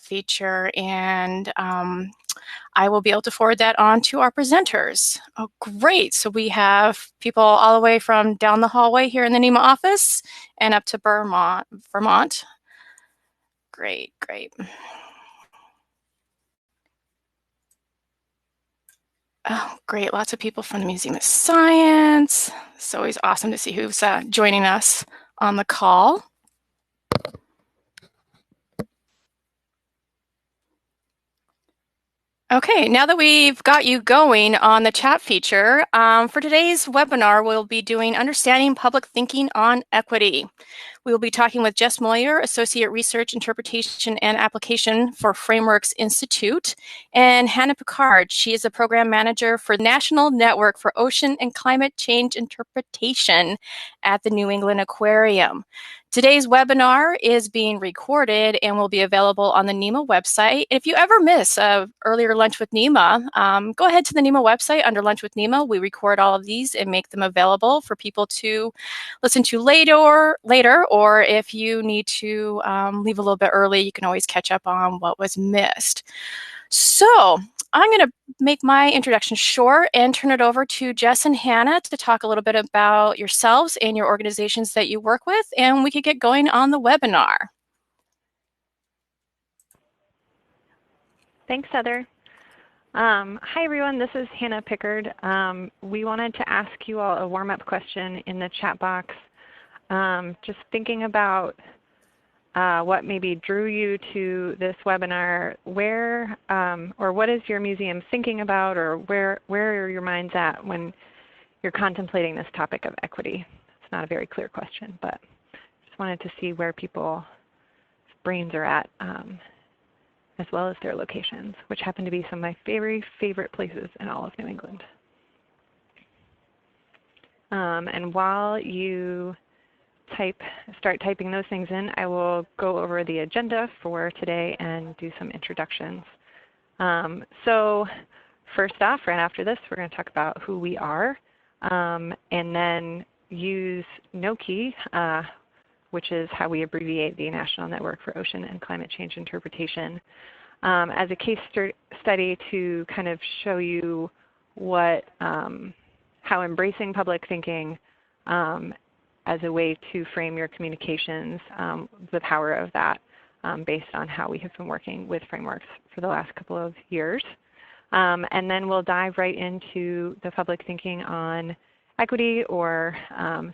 feature, and I will be able to forward that on to our presenters. Oh, great. So we have people all the way from down the hallway here in the NEMA office and up to Vermont. Great, great. Oh, great. Lots of people from the Museum of Science. It's always awesome to see who's joining us on the call. Okay, now that we've got you going on the chat feature, for today's webinar, we'll be doing Understanding Public Thinking on Equity. We will be talking with Jess Moyer, Associate Research, Interpretation, and Application for Frameworks Institute, and Hannah Pickard. She is a Program Manager for the National Network for Ocean and Climate Change Interpretation at the New England Aquarium. Today's webinar is being recorded and will be available on the NEMA website. If you ever miss an earlier Lunch with NEMA, go ahead to the NEMA website under Lunch with NEMA. We record all of these and make them available for people to listen to later, or if you need to leave a little bit early, you can always catch up on what was missed. So I'm going to make my introduction short and turn it over to Jess and Hannah to talk a little bit about yourselves and your organizations that you work with, and we could get going on the webinar. Thanks, Heather. Hi, everyone. This is Hannah Pickard. We wanted to ask you all a warm-up question in the chat box. Just thinking about what maybe drew you to this webinar, where or what is your museum thinking about, or where are your minds at when you're contemplating this topic of equity? It's not a very clear question, but just wanted to see where people's brains are at, as well as their locations, which happen to be some of my very favorite places in all of New England. And while you start typing those things in, I will go over the agenda for today and do some introductions. So first off, right after this, we're going to talk about who we are, and then use NEMA, which is how we abbreviate the National Network for Ocean and Climate Change Interpretation, as a case study to kind of show you what, how embracing public thinking as a way to frame your communications, the power of that based on how we have been working with frameworks for the last couple of years. And then we'll dive right into the public thinking on equity or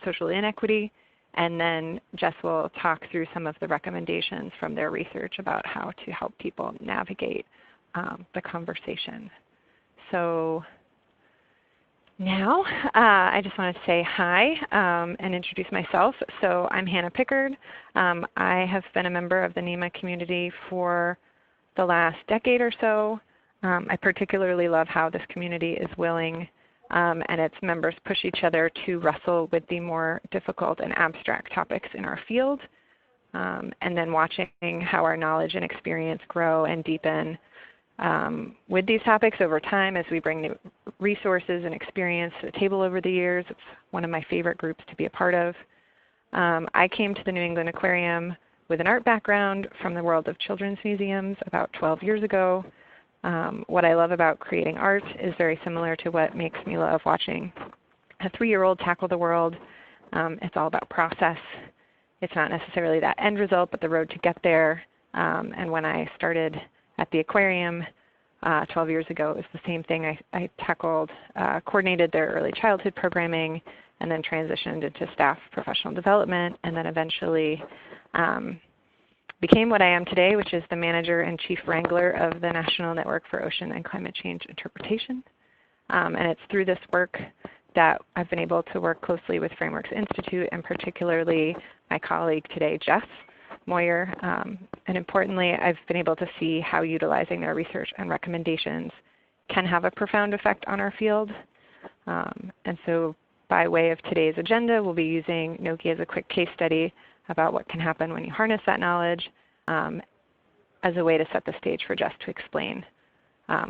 social inequity. And then Jess will talk through some of the recommendations from their research about how to help people navigate the conversation. So now I just want to say hi and introduce myself. So I'm Hannah Pickard. I have been a member of the NEMA community for the last decade or so. I particularly love how this community is willing and its members push each other to wrestle with the more difficult and abstract topics in our field, and then watching how our knowledge and experience grow and deepen with these topics over time as we bring new resources and experience to the table over the years. It's one of my favorite groups to be a part of. I came to the New England Aquarium with an art background from the world of children's museums about 12 years ago. What I love about creating art is very similar to what makes me love watching a 3-year-old tackle the world. It's all about process. It's not necessarily that end result, but the road to get there. And when I started at the aquarium 12 years ago, it was the same thing. I tackled, coordinated their early childhood programming, and then transitioned into staff professional development, and then eventually became what I am today, which is the manager and chief wrangler of the National Network for Ocean and Climate Change Interpretation. And it's through this work that I've been able to work closely with Frameworks Institute, and particularly my colleague today, Jess Moyer. And importantly, I've been able to see how utilizing their research and recommendations can have a profound effect on our field. And so by way of today's agenda, we'll be using NNOCCI as a quick case study about what can happen when you harness that knowledge as a way to set the stage for Jess to explain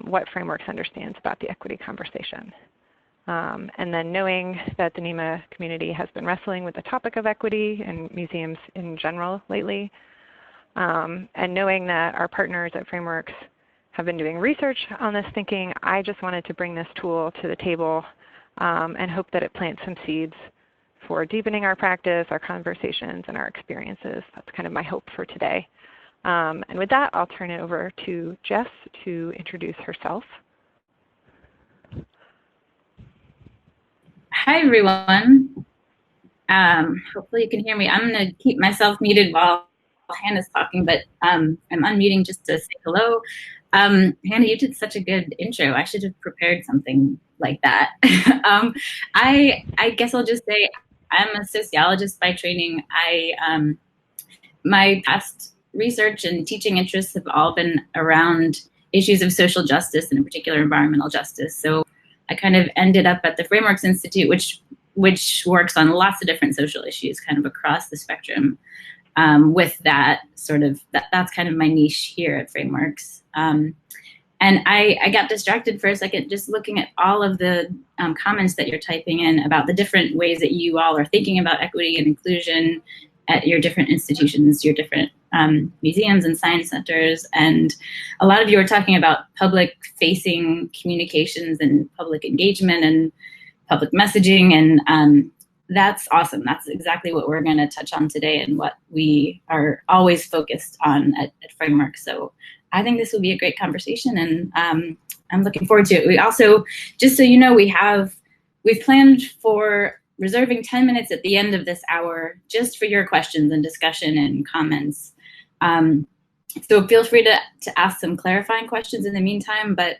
what Frameworks understands about the equity conversation. And then knowing that the NEMA community has been wrestling with the topic of equity and museums in general lately, And knowing that our partners at Frameworks have been doing research on this thinking, I just wanted to bring this tool to the table and hope that it plants some seeds for deepening our practice, our conversations, and our experiences. That's kind of my hope for today. And with that, I'll turn it over to Jess to introduce herself. Hi, everyone. Hopefully you can hear me. I'm going to keep myself muted while Hannah's talking, but I'm unmuting just to say hello. Hannah, you did such a good intro. I should have prepared something like that. I guess I'll just say I'm a sociologist by training. My past research and teaching interests have all been around issues of social justice and in particular environmental justice. So I kind of ended up at the Frameworks Institute, which works on lots of different social issues kind of across the spectrum. With that sort of, that's kind of my niche here at Frameworks. And I got distracted for a second just looking at all of the comments that you're typing in about the different ways that you all are thinking about equity and inclusion at your different institutions, your different museums and science centers. And a lot of you are talking about public-facing communications and public engagement and public messaging. And that's awesome. That's exactly what we're going to touch on today and what we are always focused on at Framework. So I think this will be a great conversation, and I'm looking forward to it. We also, just so you know, we've planned for reserving 10 minutes at the end of this hour just for your questions and discussion and comments. So feel free to ask some clarifying questions in the meantime, but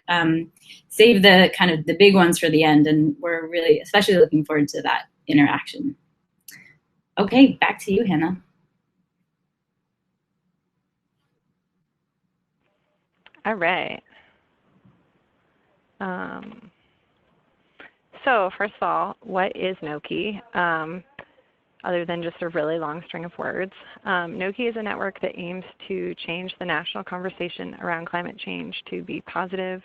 save the kind of the big ones for the end, and we're really especially looking forward to that interaction. Okay, back to you, Hannah. All right. So first of all, what is NOCCI? Other than just a really long string of words. NOCCI is a network that aims to change the national conversation around climate change to be positive,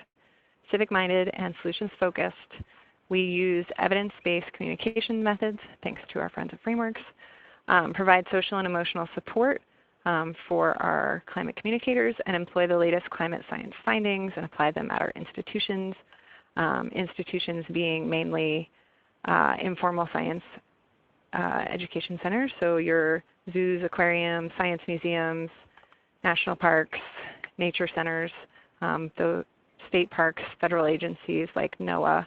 civic-minded, and solutions-focused. We use evidence-based communication methods, thanks to our friends at Frameworks, provide social and emotional support for our climate communicators, and employ the latest climate science findings and apply them at our institutions. Institutions being mainly informal science education centers, so your zoos, aquariums, science museums, national parks, nature centers, the state parks, federal agencies like NOAA.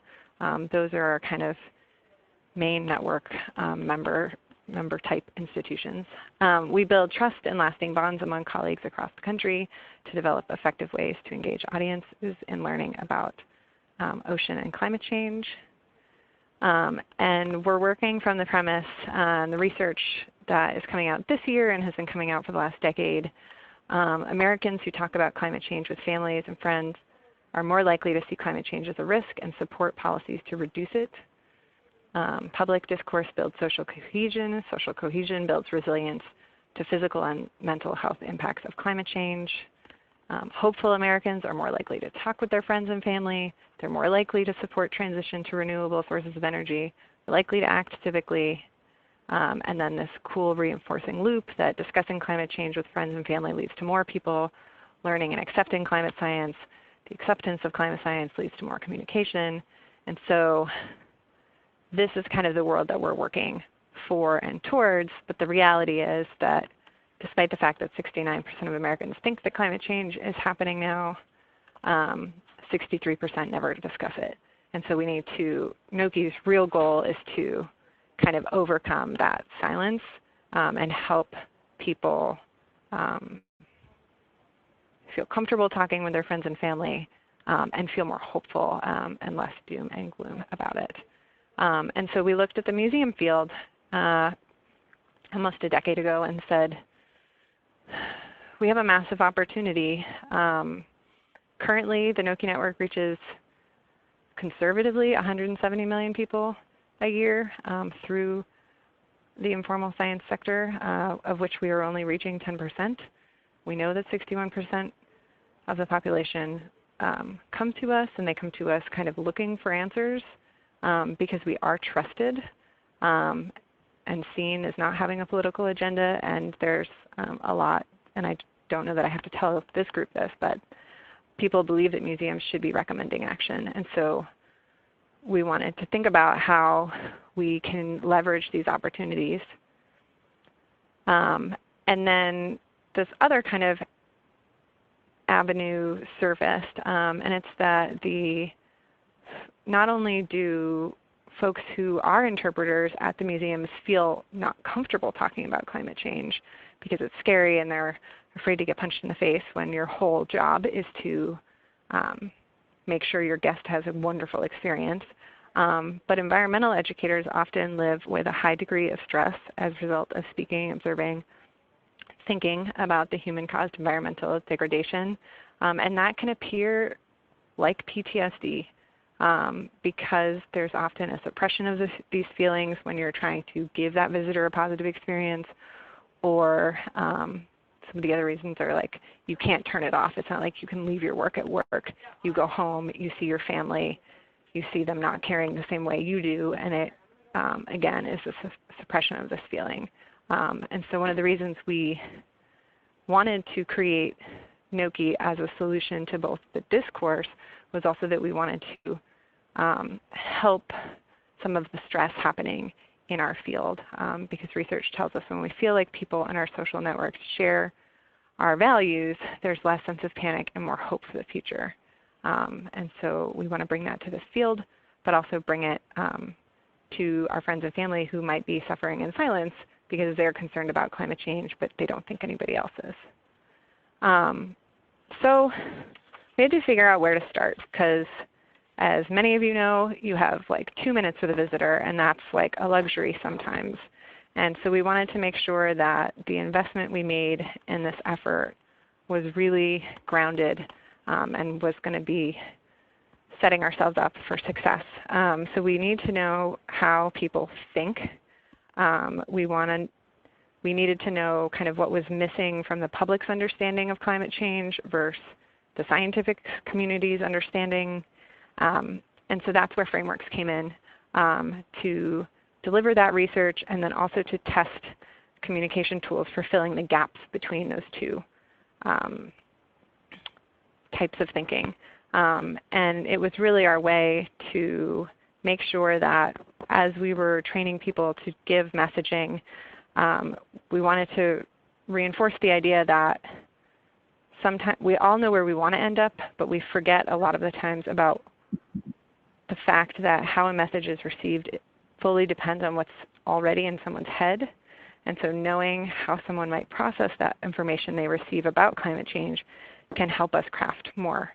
Those are our kind of main network member type institutions. We build trust and lasting bonds among colleagues across the country to develop effective ways to engage audiences in learning about ocean and climate change. And we're working from the premise, the research that is coming out this year and has been coming out for the last decade. Americans who talk about climate change with families and friends are more likely to see climate change as a risk and support policies to reduce it. Public discourse builds social cohesion builds resilience to physical and mental health impacts of climate change. Hopeful Americans are more likely to talk with their friends and family. They're more likely to support transition to renewable sources of energy. They're likely to act civically. And then this cool reinforcing loop that discussing climate change with friends and family leads to more people learning and accepting climate science. The acceptance of climate science leads to more communication. And so this is kind of the world that we're working for and towards, but the reality is that despite the fact that 69% of Americans think that climate change is happening now, 63% never discuss it. And so we need to, NOCCI's real goal is to kind of overcome that silence and help people feel comfortable talking with their friends and family and feel more hopeful and less doom and gloom about it. And so we looked at the museum field almost a decade ago and said, we have a massive opportunity. Currently, the NOCCI network reaches conservatively 170 million people a year through the informal science sector, of which we are only reaching 10%. We know that 61% of the population come to us, and they come to us kind of looking for answers because we are trusted and seen as not having a political agenda, and there's a lot and I don't know that I have to tell this group this, but people believe that museums should be recommending action. And so we wanted to think about how we can leverage these opportunities. And then this other kind of avenue surfaced, and it's that not only do folks who are interpreters at the museums feel not comfortable talking about climate change because it's scary and they're afraid to get punched in the face when your whole job is to make sure your guest has a wonderful experience. But environmental educators often live with a high degree of stress as a result of speaking, observing, thinking about the human-caused environmental degradation. And that can appear like PTSD because there's often a suppression of these feelings when you're trying to give that visitor a positive experience, or some of the other reasons are like you can't turn it off. It's not like you can leave your work at work. You go home, you see your family, you see them not caring the same way you do, and it, again, is a suppression of this feeling. And so one of the reasons we wanted to create NNOCCI as a solution to both the discourse was also that we wanted to help some of the stress happening in our field, because research tells us when we feel like people in our social networks share our values, there's less sense of panic and more hope for the future. And so we want to bring that to this field, but also bring it to our friends and family who might be suffering in silence because they're concerned about climate change, but they don't think anybody else is. So we had to figure out where to start, because as many of you know, you have like 2 minutes with a visitor, and that's like a luxury sometimes. And so we wanted to make sure that the investment we made in this effort was really grounded and was going to be setting ourselves up for success. So we need to know how people think. We needed to know kind of what was missing from the public's understanding of climate change versus the scientific community's understanding. And so that's where frameworks came in to deliver that research, and then also to test communication tools for filling the gaps between those two types of thinking. And it was really our way to make sure that as we were training people to give messaging, we wanted to reinforce the idea that sometimes we all know where we want to end up, but we forget a lot of the times about the fact that how a message is received fully depends on what's already in someone's head. And so knowing how someone might process that information they receive about climate change can help us craft more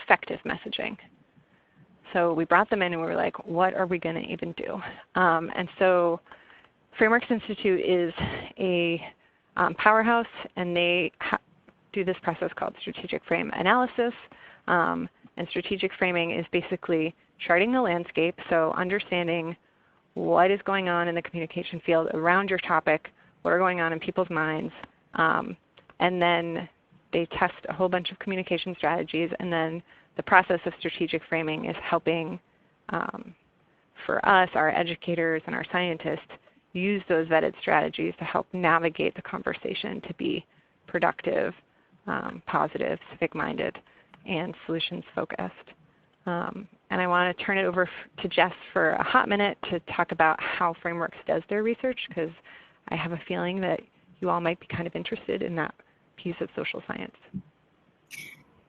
effective messaging. So we brought them in and we were like, what are we going to even do? And so Frameworks Institute is a powerhouse, and they do this process called strategic frame analysis. And strategic framing is basically charting the landscape, so understanding what is going on in the communication field around your topic, what are going on in people's minds, and then they test a whole bunch of communication strategies, and then the process of strategic framing is helping, for us, our educators and our scientists, use those vetted strategies to help navigate the conversation to be productive, positive, civic-minded, and solutions-focused. And I want to turn it over to Jess for a hot minute to talk about how Frameworks does their research, because I have a feeling that you all might be kind of interested in that piece of social science.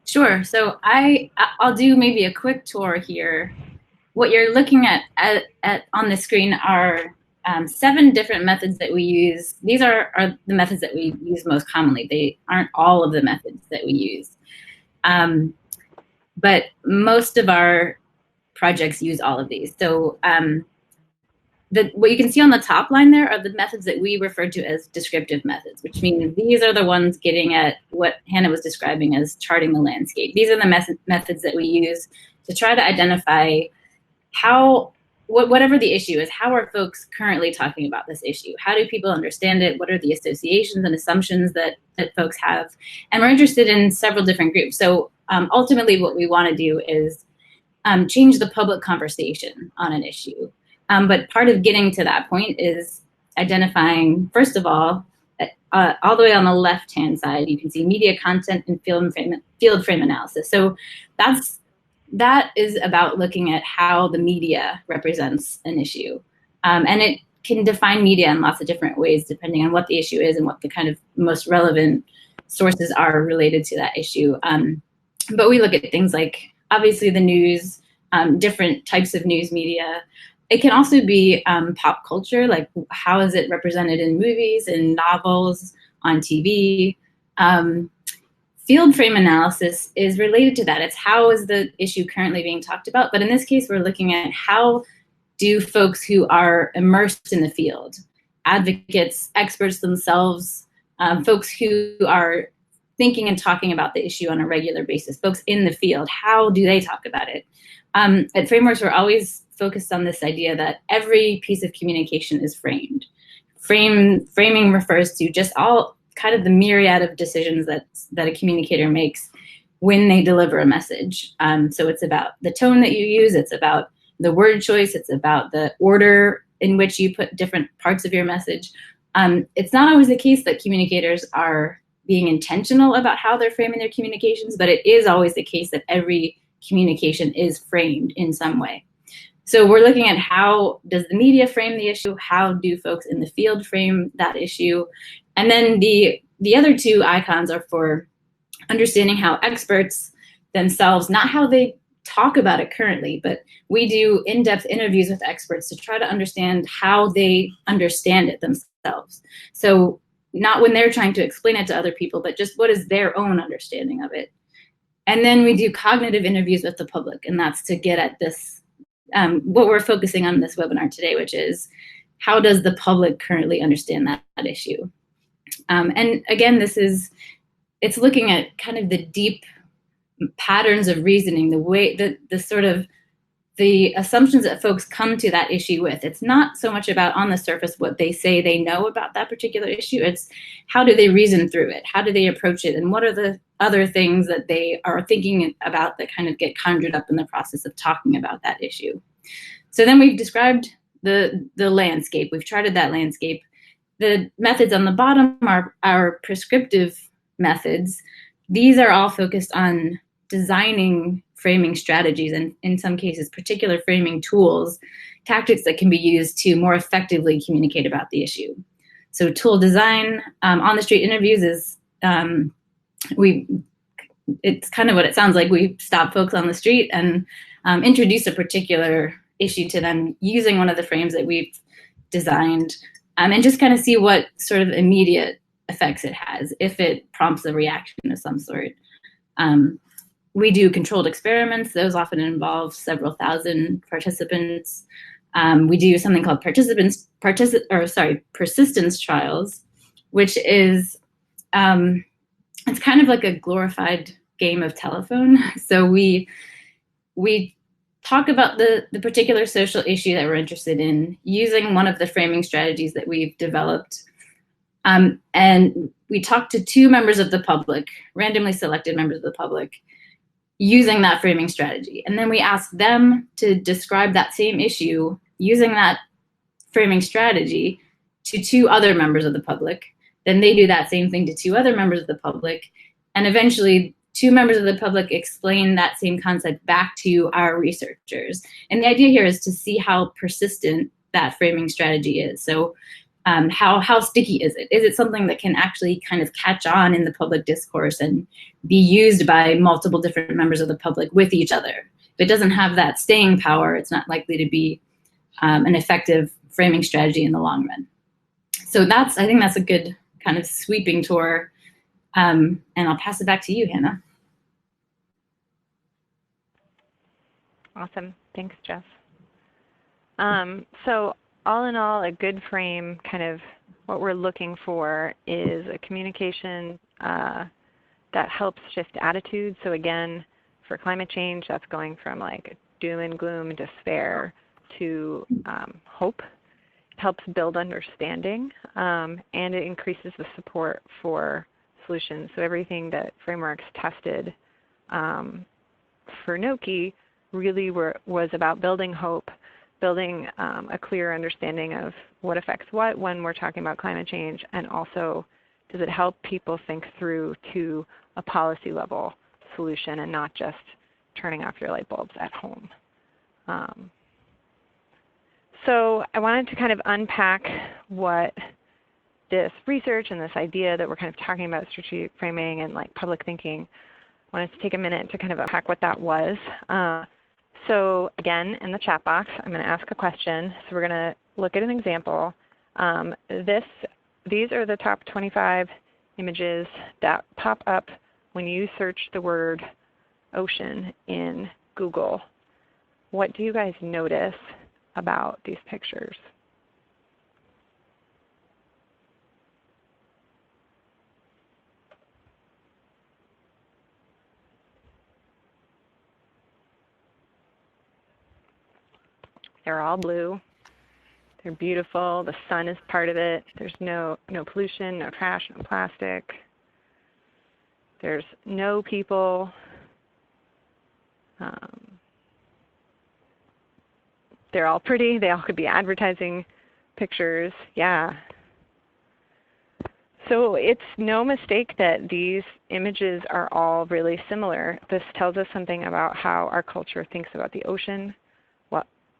Sure. So I'll do maybe a quick tour here. What you're looking at on the screen are 7 different methods that we use. These are the methods that we use most commonly. They aren't all of the methods that we use. But most of our projects use all of these. So what you can see on the top line there are the methods that we refer to as descriptive methods, which means these are the ones getting at what Hannah was describing as charting the landscape. These are the methods that we use to try to identify whatever the issue is, how are folks currently talking about this issue? How do people understand it? What are the associations and assumptions that folks have? And we're interested in several different groups. So ultimately what we want to do is change the public conversation on an issue. But part of getting to that point is identifying, first of all, all the way on the left-hand side, you can see media content and field frame analysis. So that is about looking at how the media represents an issue. And it can define media in lots of different ways, depending on what the issue is and what the kind of most relevant sources are related to that issue. But we look at things like, obviously, the news, different types of news media. It can also be pop culture, like how is it represented in movies, in novels, on TV. Field frame analysis is related to that. It's how is the issue currently being talked about. But in this case, we're looking at how do folks who are immersed in the field, advocates, experts themselves, folks who are thinking and talking about the issue on a regular basis, folks in the field, how do they talk about it? At Frameworks, we're always focused on this idea that every piece of communication is framed. Framing refers to just all kind of the myriad of decisions that a communicator makes when they deliver a message. So it's about the tone that you use, it's about the word choice, it's about the order in which you put different parts of your message. It's not always the case that communicators are being intentional about how they're framing their communications, but it is always the case that every communication is framed in some way. So we're looking at how does the media frame the issue, how do folks in the field frame that issue, and then the other two icons are for understanding how experts themselves, not how they talk about it currently, but we do in-depth interviews with experts to try to understand how they understand it themselves. So not when they're trying to explain it to other people, but just what is their own understanding of it. And then we do cognitive interviews with the public, and that's to get at this, what we're focusing on in this webinar today, which is how does the public currently understand that issue? And again, it's looking at kind of the deep patterns of reasoning, the way, the sort of the assumptions that folks come to that issue with. It's not so much about on the surface what they say they know about that particular issue. It's how do they reason through it? How do they approach it? And what are the other things that they are thinking about that kind of get conjured up in the process of talking about that issue? So then we've described the landscape. We've charted that landscape. The methods on the bottom are our prescriptive methods. These are all focused on designing framing strategies and in some cases particular framing tools, tactics that can be used to more effectively communicate about the issue. So tool design, on the street interviews is, it's kind of what it sounds like. We stop folks on the street and introduce a particular issue to them using one of the frames that we've designed, and just kind of see what sort of immediate effects it has, if it prompts a reaction of some sort. We do controlled experiments. Those often involve several thousand participants. We do something called persistence trials, which is, it's kind of like a glorified game of telephone. So we talk about the particular social issue that we're interested in using one of the framing strategies that we've developed. And we talk to two members of the public, randomly selected members of the public, using that framing strategy. And then we ask them to describe that same issue using that framing strategy to two other members of the public. Then they do that same thing to two other members of the public. And eventually, two members of the public explain that same concept back to our researchers. And the idea here is to see how persistent that framing strategy is. So how sticky is it? Is it something that can actually kind of catch on in the public discourse and be used by multiple different members of the public with each other? If it doesn't have that staying power, it's not likely to be an effective framing strategy in the long run. So I think that's a good kind of sweeping tour. And I'll pass it back to you, Hannah. Awesome. Thanks, Jess. So all in all, a good frame, kind of what we're looking for is a communication that helps shift attitudes. So again, for climate change, that's going from like doom and gloom and despair to hope. It helps build understanding, and it increases the support for solutions. So everything that Frameworks tested for NNOCCI really was about building hope, building a clear understanding of what affects what when we're talking about climate change, and also does it help people think through to a policy level solution and not just turning off your light bulbs at home. So I wanted to kind of unpack what this research and this idea that we're kind of talking about strategic framing and like public thinking. I wanted to take a minute to kind of unpack what that was. So again, in the chat box, I'm going to ask a question. So we're going to look at an example. These are the top 25 images that pop up when you search the word ocean in Google. What do you guys notice about these pictures? They're all blue. They're beautiful. The sun is part of it. There's no pollution, no trash, no plastic. There's no people. They're all pretty. They all could be advertising pictures. Yeah. So it's no mistake that these images are all really similar. This tells us something about how our culture thinks about the ocean.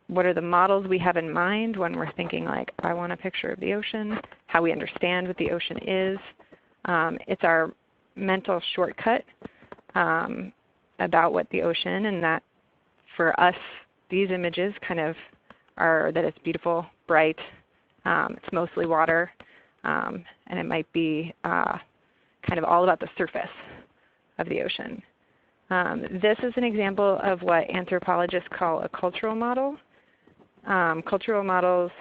What are the models we have in mind when we're thinking like, I want a picture of the ocean, how we understand what the ocean is. It's our mental shortcut about what the ocean, and that for us, these images kind of are that it's beautiful, bright, it's mostly water, and it might be kind of all about the surface of the ocean. This is an example of what anthropologists call a cultural model. Cultural models,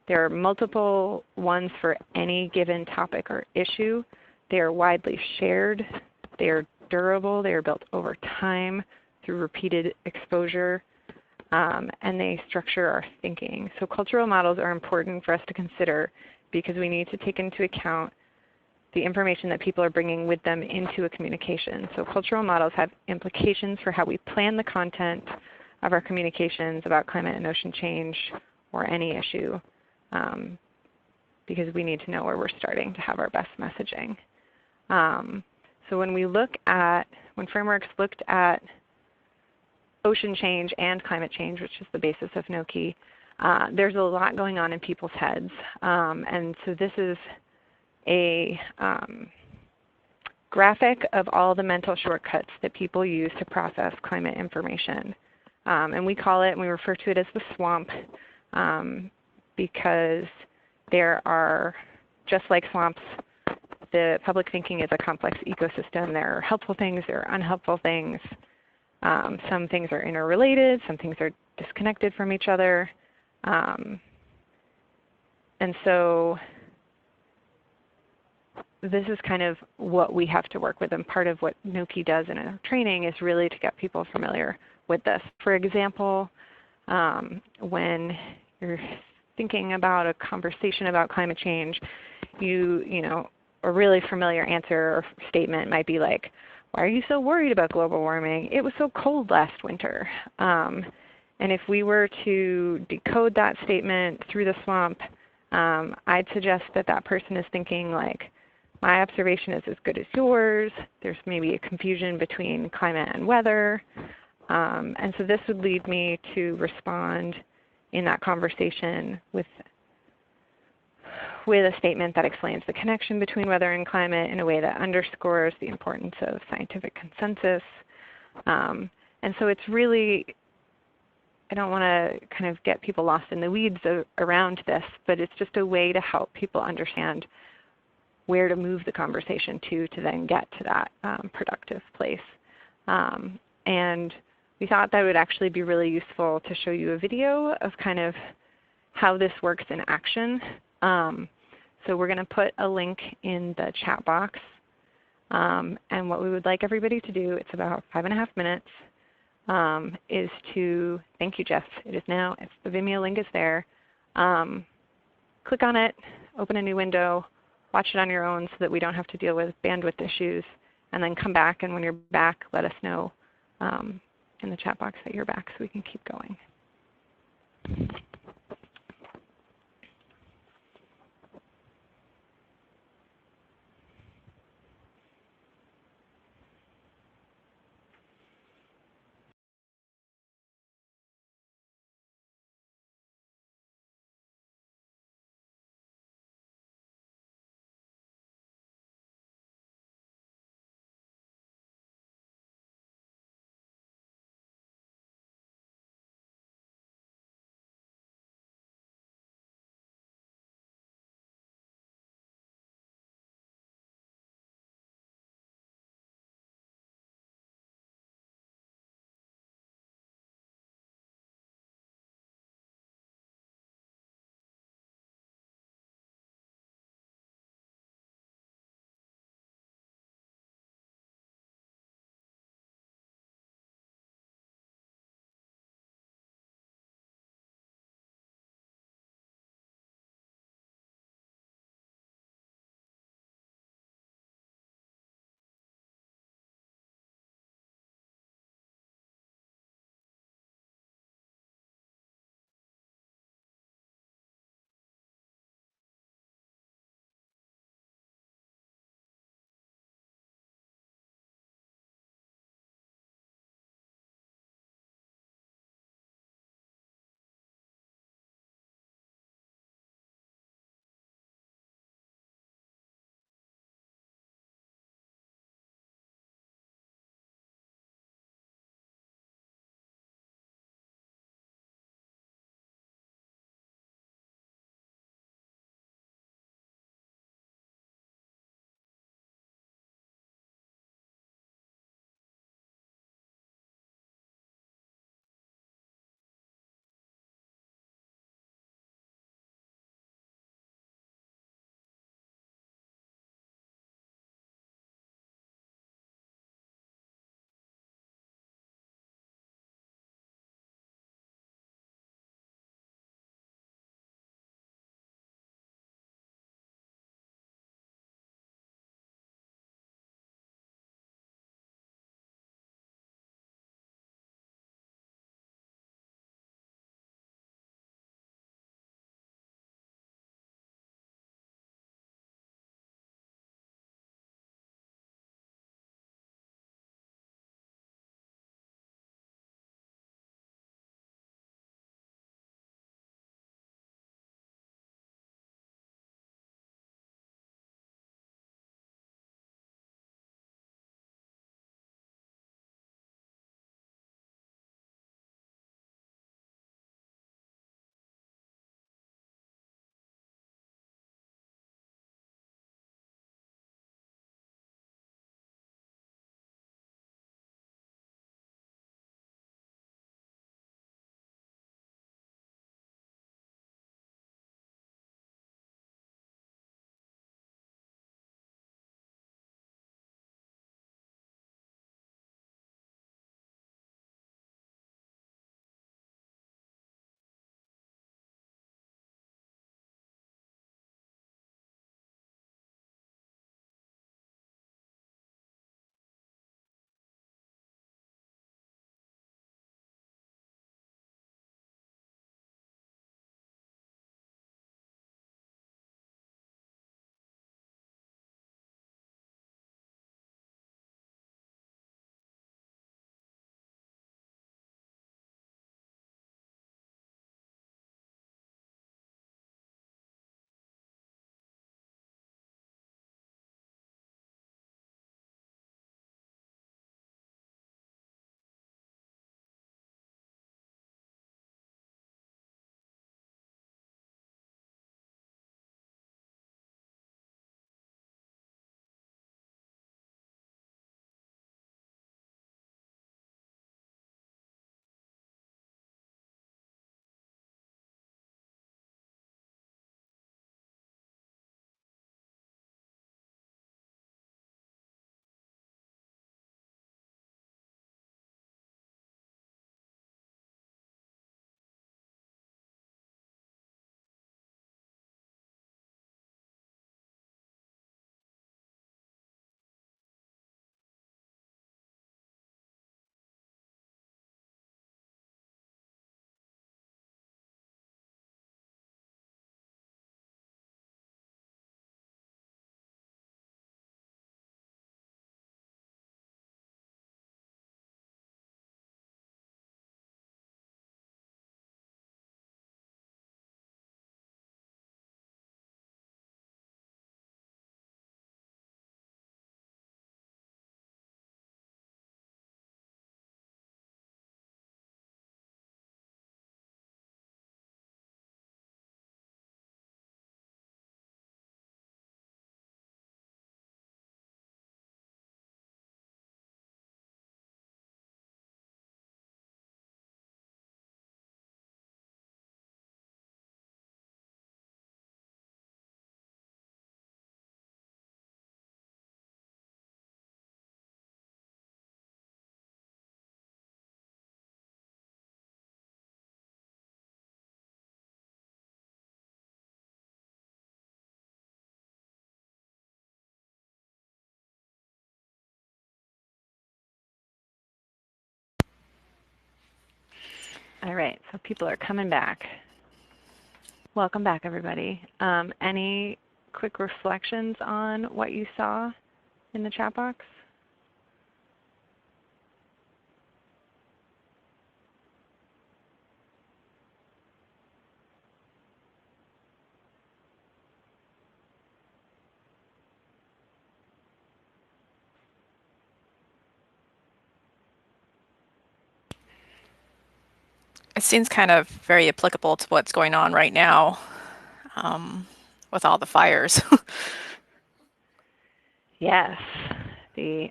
there are multiple ones for any given topic or issue. They are widely shared. They are durable. They are built over time through repeated exposure, and they structure our thinking. So cultural models are important for us to consider because we need to take into account the information that people are bringing with them into a communication. So cultural models have implications for how we plan the content of our communications about climate and ocean change or any issue, because we need to know where we're starting to have our best messaging. So when frameworks looked at ocean change and climate change, which is the basis of NOCCI, there's a lot going on in people's heads. And so this is a graphic of all the mental shortcuts that people use to process climate information. And we call it, and we refer to it as the swamp, because there are, just like swamps, the public thinking is a complex ecosystem. There are helpful things, there are unhelpful things. Some things are interrelated, some things are disconnected from each other. And so this is kind of what we have to work with, and part of what NOCCI does in our training is really to get people familiar with this. For example, when you're thinking about a conversation about climate change, a really familiar answer or statement might be like, why are you so worried about global warming? It was so cold last winter. And if we were to decode that statement through the swamp, I'd suggest that that person is thinking like, my observation is as good as yours. There's maybe a confusion between climate and weather. And so this would lead me to respond in that conversation with a statement that explains the connection between weather and climate in a way that underscores the importance of scientific consensus. And so it's really, I don't want to kind of get people lost in the weeds around this, but it's just a way to help people understand where to move the conversation to then get to that productive place. And we thought that would actually be really useful to show you a video of kind of how this works in action. So we're going to put a link in the chat box. And what we would like everybody to do, it's about 5.5 minutes, is to, thank you Jess, it is now, the Vimeo link is there. Click on it, open a new window, watch it on your own so that we don't have to deal with bandwidth issues, and then come back, and when you're back, let us know in the chat box that you're back so we can keep going. All right, so people are coming back. Welcome back, everybody. Any quick reflections on what you saw in the chat box? It seems kind of very applicable to what's going on right now with all the fires. Yes, the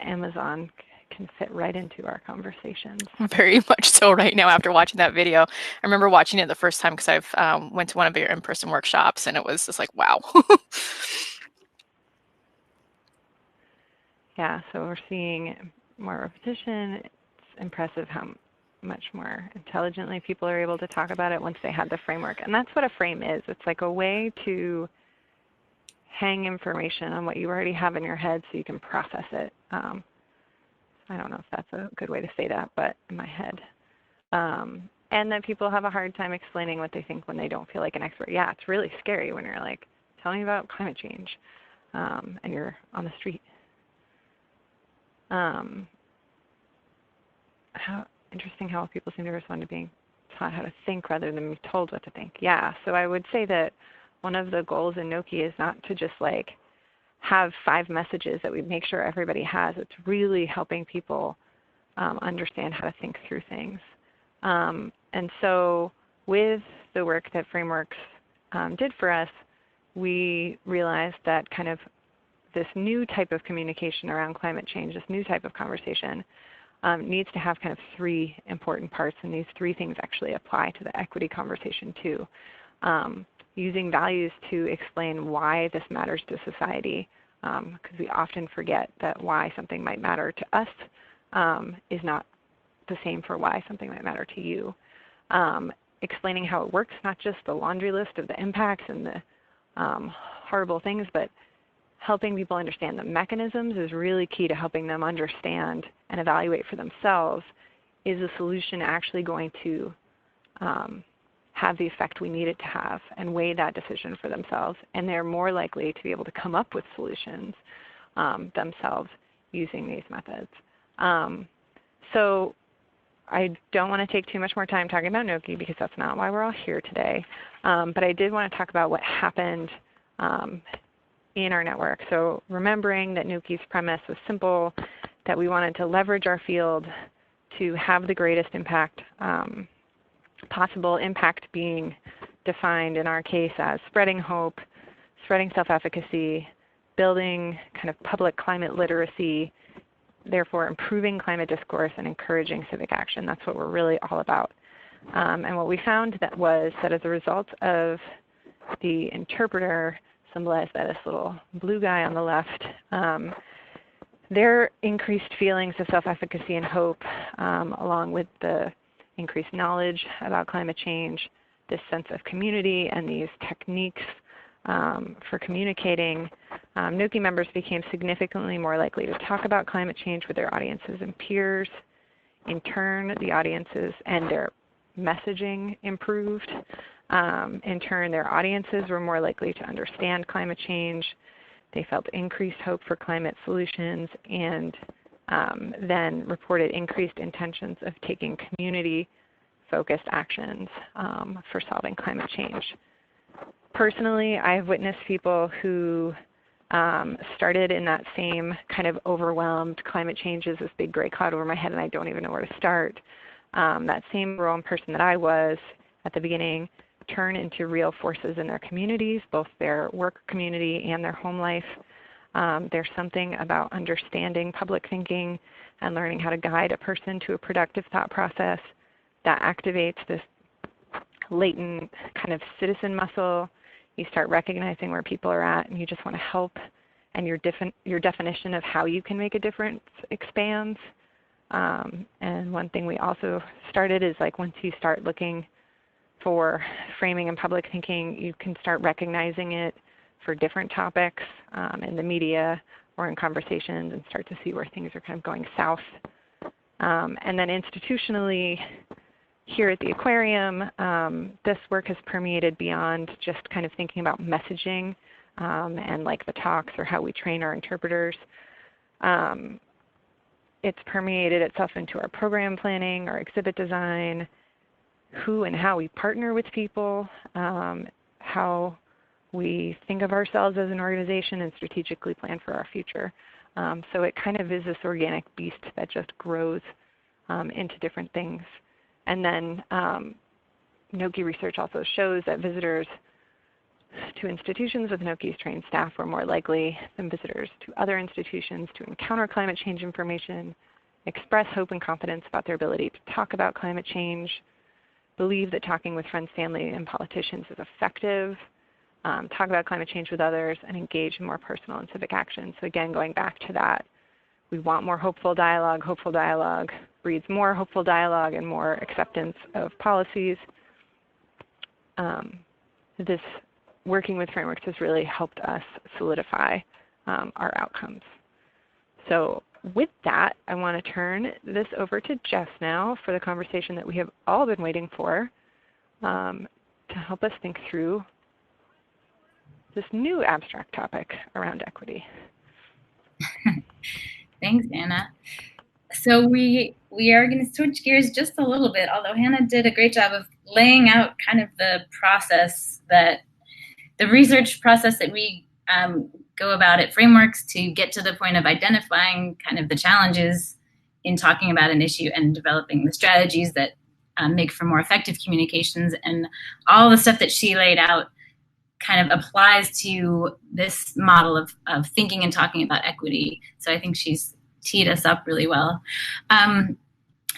Amazon can fit right into our conversations. Very much so right now after watching that video. I remember watching it the first time because I've went to one of your in-person workshops, and it was just like, wow. Yeah, so we're seeing more repetition. It's impressive how much more intelligently people are able to talk about it once they have the framework. And that's what a frame is. It's like a way to hang information on what you already have in your head so you can process it. I don't know if that's a good way to say that, but in my head. And that people have a hard time explaining what they think when they don't feel like an expert. Yeah, it's really scary when you're like, tell me about climate change, and you're on the street. How interesting how people seem to respond to being taught how to think rather than be told what to think. Yeah, so I would say that one of the goals in NOCCI is not to just like have 5 messages that we make sure everybody has. It's really helping people understand how to think through things. And so with the work that Frameworks did for us, we realized that kind of this new type of communication around climate change, this new type of conversation, needs to have kind of 3 important parts, and these 3 things actually apply to the equity conversation too. Using values to explain why this matters to society, because we often forget that why something might matter to us is not the same for why something might matter to you. Explaining how it works, not just the laundry list of the impacts and the horrible things, but helping people understand the mechanisms is really key to helping them understand and evaluate for themselves, is the solution actually going to have the effect we need it to have, and weigh that decision for themselves. And they're more likely to be able to come up with solutions themselves using these methods. So I don't want to take too much more time talking about NOCCI because that's not why we're all here today. But I did want to talk about what happened in our network. So remembering that NOCCI's premise was simple, that we wanted to leverage our field to have the greatest impact possible, impact being defined in our case as spreading hope, spreading self-efficacy, building kind of public climate literacy, therefore improving climate discourse and encouraging civic action. That's what we're really all about. And what we found that was that as a result of the interpreter, symbolized by this little blue guy on the left, their increased feelings of self-efficacy and hope, along with the increased knowledge about climate change, this sense of community, and these techniques for communicating, NOCCI members became significantly more likely to talk about climate change with their audiences and peers. In turn, the audiences and their messaging improved. In turn, their audiences were more likely to understand climate change. They felt increased hope for climate solutions, and then reported increased intentions of taking community-focused actions for solving climate change. Personally, I've witnessed people who started in that same kind of overwhelmed, climate change is this big gray cloud over my head and I don't even know where to start. That same overwhelmed person that I was at the beginning turn into real forces in their communities, both their work community and their home life. There's something about understanding public thinking and learning how to guide a person to a productive thought process that activates this latent kind of citizen muscle. You start recognizing where people are at and you just want to help, and your definition of how you can make a difference expands. And one thing we also started is like once you start looking for framing and public thinking, you can start recognizing it for different topics in the media or in conversations and start to see where things are kind of going south. And then institutionally, here at the Aquarium, this work has permeated beyond just kind of thinking about messaging and like the talks or how we train our interpreters. It's permeated itself into our program planning, our exhibit design, who and how we partner with people, how we think of ourselves as an organization and strategically plan for our future. So it kind of is this organic beast that just grows into different things. And then NOCCI research also shows that visitors to institutions with NOCCI's trained staff were more likely than visitors to other institutions to encounter climate change information, express hope and confidence about their ability to talk about climate change, believe that talking with friends, family, and politicians is effective, talk about climate change with others, and engage in more personal and civic action. So again, going back to that, we want more hopeful dialogue. Hopeful dialogue breeds more hopeful dialogue and more acceptance of policies. This working with frameworks has really helped us solidify our outcomes. So with that, I want to turn this over to Jess now for the conversation that we have all been waiting for to help us think through this new abstract topic around equity. Thanks, Hannah. So we are going to switch gears just a little bit, although Hannah did a great job of laying out kind of the process that, the research process that we go about at Frameworks to get to the point of identifying kind of the challenges in talking about an issue and developing the strategies that make for more effective communications. And all the stuff that she laid out kind of applies to this model of thinking and talking about equity. So I think she's teed us up really well.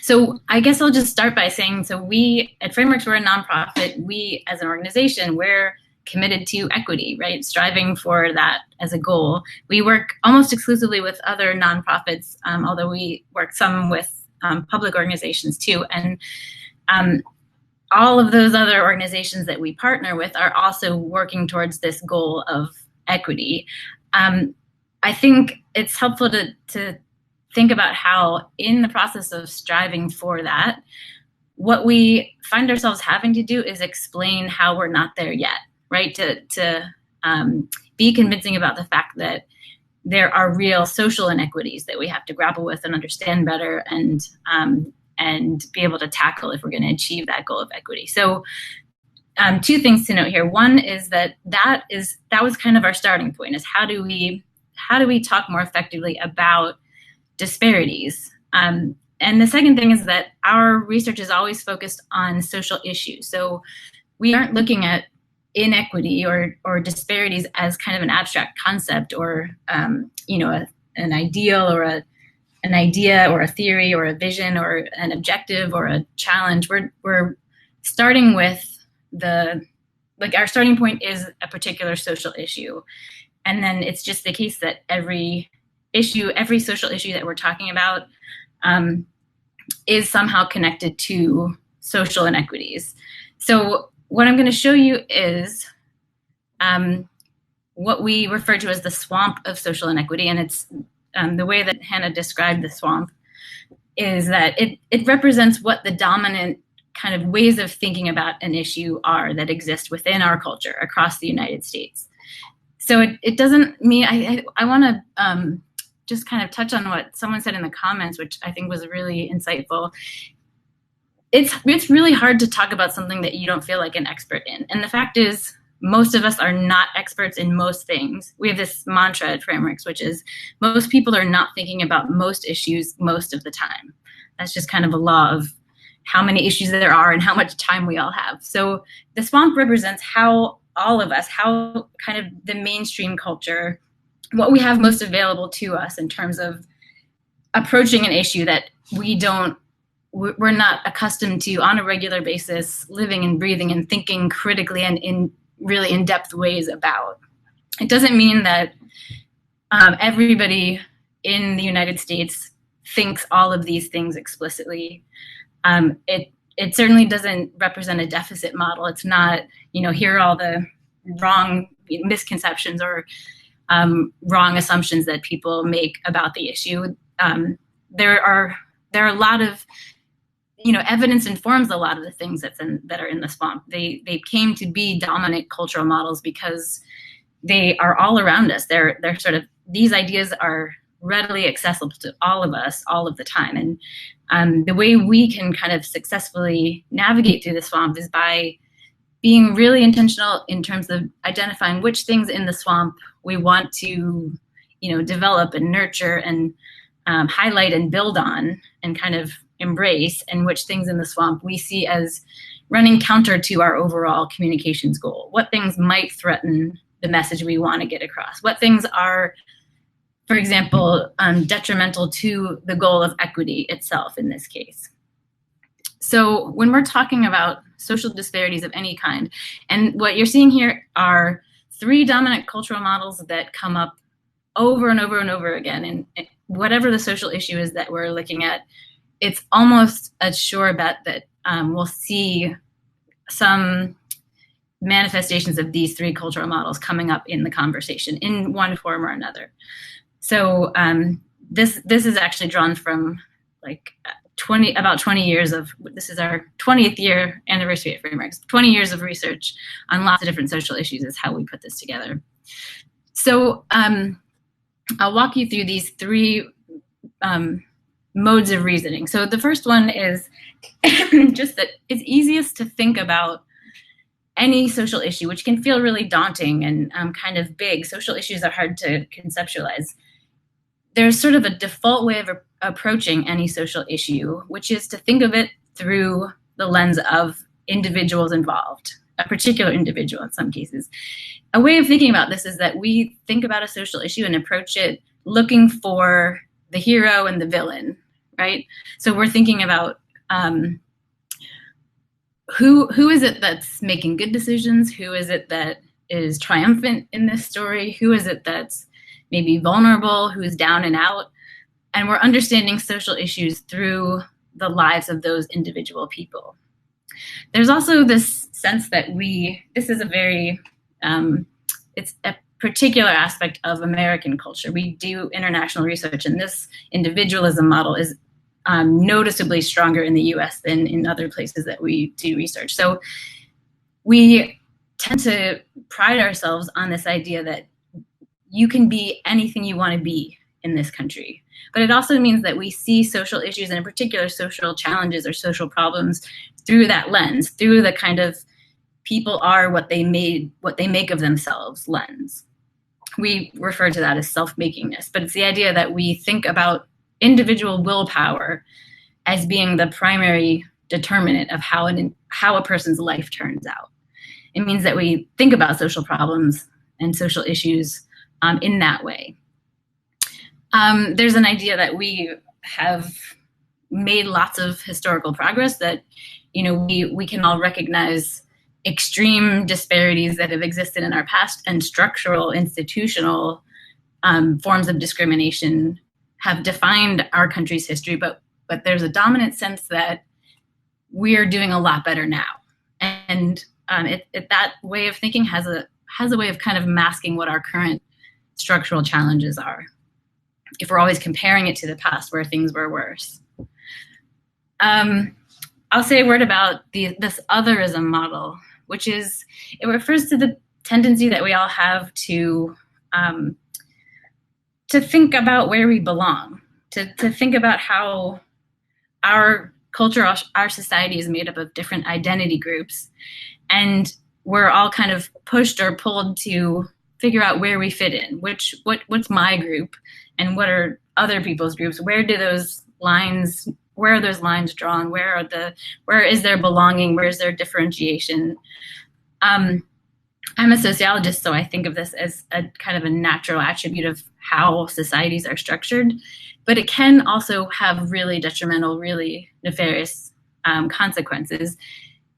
So I guess I'll just start by saying, so we at Frameworks, we're a nonprofit. We as an organization, we're committed to equity, right? Striving for that as a goal. We work almost exclusively with other nonprofits, although we work some with public organizations too. And all of those other organizations that we partner with are also working towards this goal of equity. I think it's helpful to think about how in the process of striving for that, what we find ourselves having to do is explain how we're not there yet, right? To be convincing about the fact that there are real social inequities that we have to grapple with and understand better and be able to tackle if we're going to achieve that goal of equity. So two things to note here. One is that was kind of our starting point, is how do we talk more effectively about disparities? And the second thing is that our research is always focused on social issues. So we aren't looking at inequity or disparities as kind of an abstract concept or an ideal or an idea or a theory or a vision or an objective or a challenge. We're starting with our starting point is a particular social issue. And then it's just the case that every social issue that we're talking about is somehow connected to social inequities. So what I'm going to show you is what we refer to as the swamp of social inequity. And it's the way that Hannah described the swamp is that it represents what the dominant kind of ways of thinking about an issue are that exist within our culture across the United States. So it doesn't mean, I want to just kind of touch on what someone said in the comments, which I think was really insightful. It's really hard to talk about something that you don't feel like an expert in. And the fact is, most of us are not experts in most things. We have this mantra at Frameworks, which is most people are not thinking about most issues most of the time. That's just kind of a law of how many issues there are and how much time we all have. So the swamp represents how all of us, how kind of the mainstream culture, what we have most available to us in terms of approaching an issue that we're not accustomed to on a regular basis, living and breathing and thinking critically and in really in-depth ways about. It doesn't mean that everybody in the United States thinks all of these things explicitly. It certainly doesn't represent a deficit model. It's not, here are all the wrong misconceptions or wrong assumptions that people make about the issue. There are a lot of, evidence informs a lot of the things that are in the swamp. They came to be dominant cultural models because they are all around us. They're sort of, these ideas are readily accessible to all of us all of the time. And the way we can kind of successfully navigate through the swamp is by being really intentional in terms of identifying which things in the swamp we want to, develop and nurture and highlight and build on and kind of embrace, and which things in the swamp we see as running counter to our overall communications goal. What things might threaten the message we want to get across? What things are, for example, detrimental to the goal of equity itself in this case? So when we're talking about social disparities of any kind, and what you're seeing here are 3 dominant cultural models that come up over and over and over again. And whatever the social issue is that we're looking at, it's almost a sure bet that we'll see some manifestations of these 3 cultural models coming up in the conversation in one form or another. So this is actually drawn from about 20 years of, this is our 20th year anniversary at Frameworks, 20 years of research on lots of different social issues is how we put this together. So I'll walk you through these 3 modes of reasoning. So the first one is just that it's easiest to think about any social issue, which can feel really daunting and kind of big. Social issues are hard to conceptualize. There's sort of a default way of approaching any social issue, which is to think of it through the lens of individuals involved, a particular individual in some cases. A way of thinking about this is that we think about a social issue and approach it looking for the hero and the villain, right? So we're thinking about who is it that's making good decisions? Who is it that is triumphant in this story? Who is it that's maybe vulnerable, who's down and out? And we're understanding social issues through the lives of those individual people. There's also this sense that this is a very, it's a particular aspect of American culture. We do international research, and this individualism model is noticeably stronger in the US than in other places that we do research. So we tend to pride ourselves on this idea that you can be anything you want to be in this country. But it also means that we see social issues, and in particular social challenges or social problems, through that lens, through the kind of people are what they make of themselves lens. We refer to that as self-makingness, but it's the idea that we think about individual willpower as being the primary determinant of how a person's life turns out. It means that we think about social problems and social issues in that way. There's an idea that we have made lots of historical progress, that we can all recognize extreme disparities that have existed in our past, and structural, institutional forms of discrimination have defined our country's history, but there's a dominant sense that we're doing a lot better now. And that way of thinking has a way of kind of masking what our current structural challenges are, if we're always comparing it to the past where things were worse. I'll say a word about this otherism model, which is, it refers to the tendency that we all have to think about where we belong, to think about how our culture, our society is made up of different identity groups, and we're all kind of pushed or pulled to figure out where we fit in, what's my group and what are other people's groups, where are those lines drawn, where is there belonging, where is there differentiation? I'm a sociologist, so I think of this as a kind of a natural attribute of how societies are structured, but it can also have really detrimental, really nefarious consequences,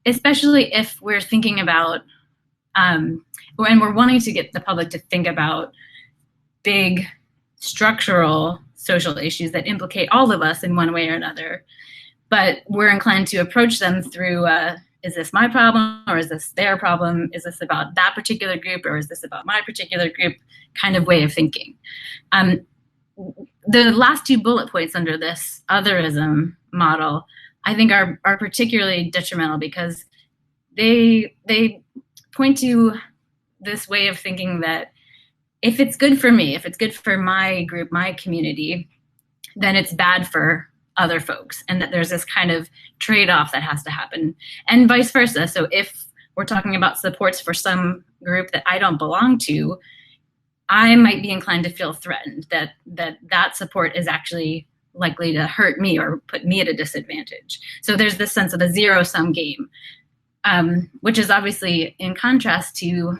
especially if we're thinking about, when we're wanting to get the public to think about big structural social issues that implicate all of us in one way or another, but we're inclined to approach them through, is this my problem, or is this their problem? Is this about that particular group, or is this about my particular group kind of way of thinking? The last 2 bullet points under this otherism model I think are particularly detrimental, because they point to this way of thinking that if it's good for me, if it's good for my group, my community, then it's bad for other folks, and that there's this kind of trade-off that has to happen, and vice versa. So if we're talking about supports for some group that I don't belong to, I might be inclined to feel threatened that support is actually likely to hurt me or put me at a disadvantage. So there's this sense of a zero-sum game, which is obviously in contrast to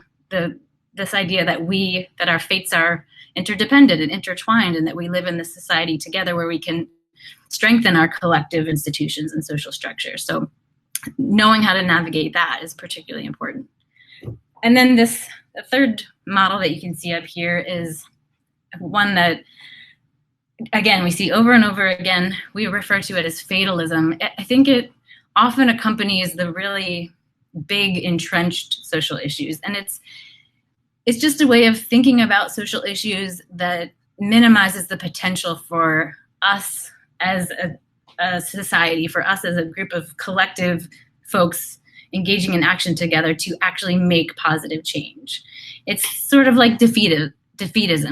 this idea that our fates are interdependent and intertwined, and that we live in this society together where we can strengthen our collective institutions and social structures. So knowing how to navigate that is particularly important. And then the third model that you can see up here is one that, again, we see over and over again. We refer to it as fatalism. I think it often accompanies the really big entrenched social issues. And it's just a way of thinking about social issues that minimizes the potential for us as a society, for us as a group of collective folks engaging in action together to actually make positive change. It's sort of like defeatism.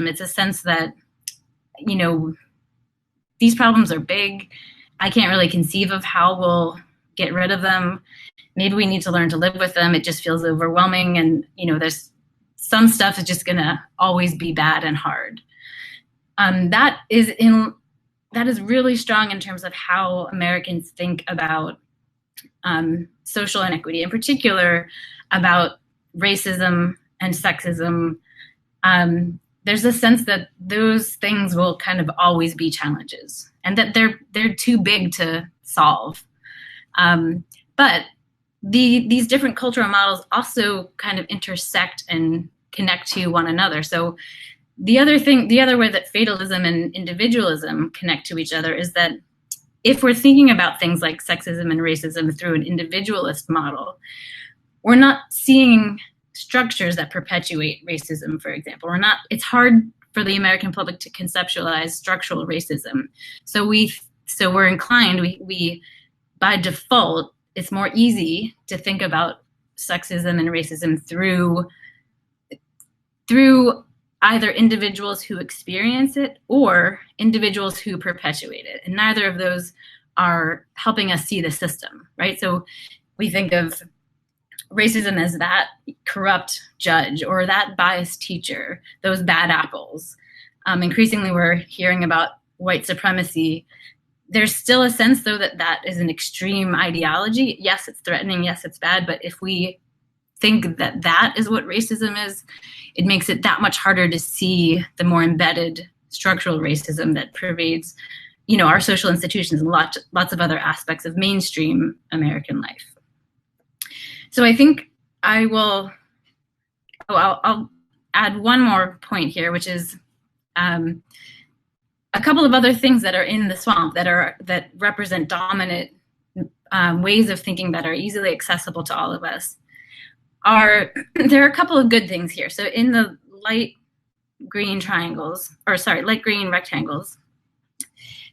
It's a sense that, these problems are big. I can't really conceive of how we'll get rid of them. Maybe we need to learn to live with them. It just feels overwhelming. And, there's some stuff is just going to always be bad and hard. That is really strong in terms of how Americans think about social inequity, in particular about racism and sexism. There's a sense that those things will kind of always be challenges, and that they're too big to solve. But these different cultural models also kind of intersect and connect to one another. So the other way that fatalism and individualism connect to each other is that if we're thinking about things like sexism and racism through an individualist model, we're not seeing structures that perpetuate racism, for example. It's hard for the American public to conceptualize structural racism. So we're inclined, we by default, it's more easy to think about sexism and racism through either individuals who experience it or individuals who perpetuate it. And neither of those are helping us see the system, right? So we think of racism as that corrupt judge or that biased teacher, those bad apples. Increasingly, we're hearing about white supremacy. There's still a sense, though, that is an extreme ideology. Yes, it's threatening. Yes, it's bad. But if we think that is what racism is, it makes it that much harder to see the more embedded structural racism that pervades, our social institutions and lots of other aspects of mainstream American life. So I think I'll add one more point here, which is a couple of other things that are in the swamp that represent dominant ways of thinking that are easily accessible to all of us. There are a couple of good things here. So in the light green rectangles,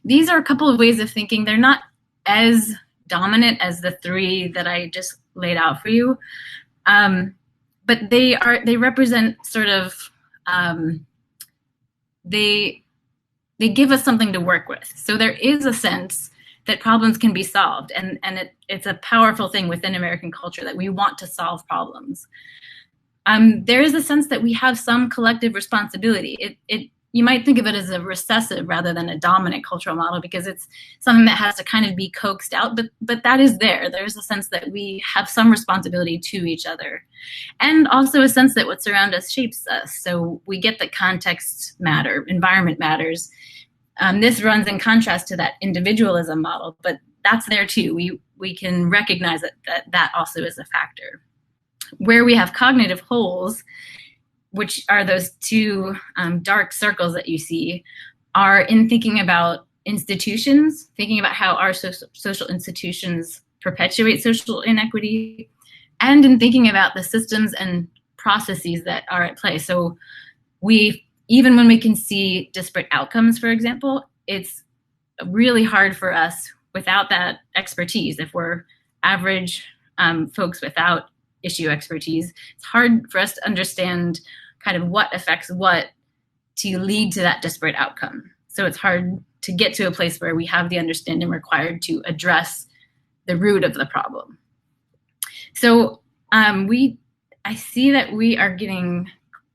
these are a couple of ways of thinking. They're not as dominant as the three that I just laid out for you, but they represent sort of they give us something to work with. So there is a sense that problems can be solved, and it's a powerful thing within American culture that we want to solve problems. There is a sense that we have some collective responsibility. You might think of it as a recessive rather than a dominant cultural model, because it's something that has to kind of be coaxed out, but that is there. There's a sense that we have some responsibility to each other, and also a sense that what surrounds us shapes us. So we get that context matter, environment matters. This runs in contrast to that individualism model, but that's there too. We can recognize that also is a factor. Where we have cognitive holes, which are those two dark circles that you see, are in thinking about institutions, thinking about how our social institutions perpetuate social inequity, and in thinking about the systems and processes that are at play. So even when we can see disparate outcomes, for example, it's really hard for us without that expertise, if we're average folks without issue expertise, it's hard for us to understand kind of what affects what to lead to that disparate outcome. So it's hard to get to a place where we have the understanding required to address the root of the problem. So I see that we are getting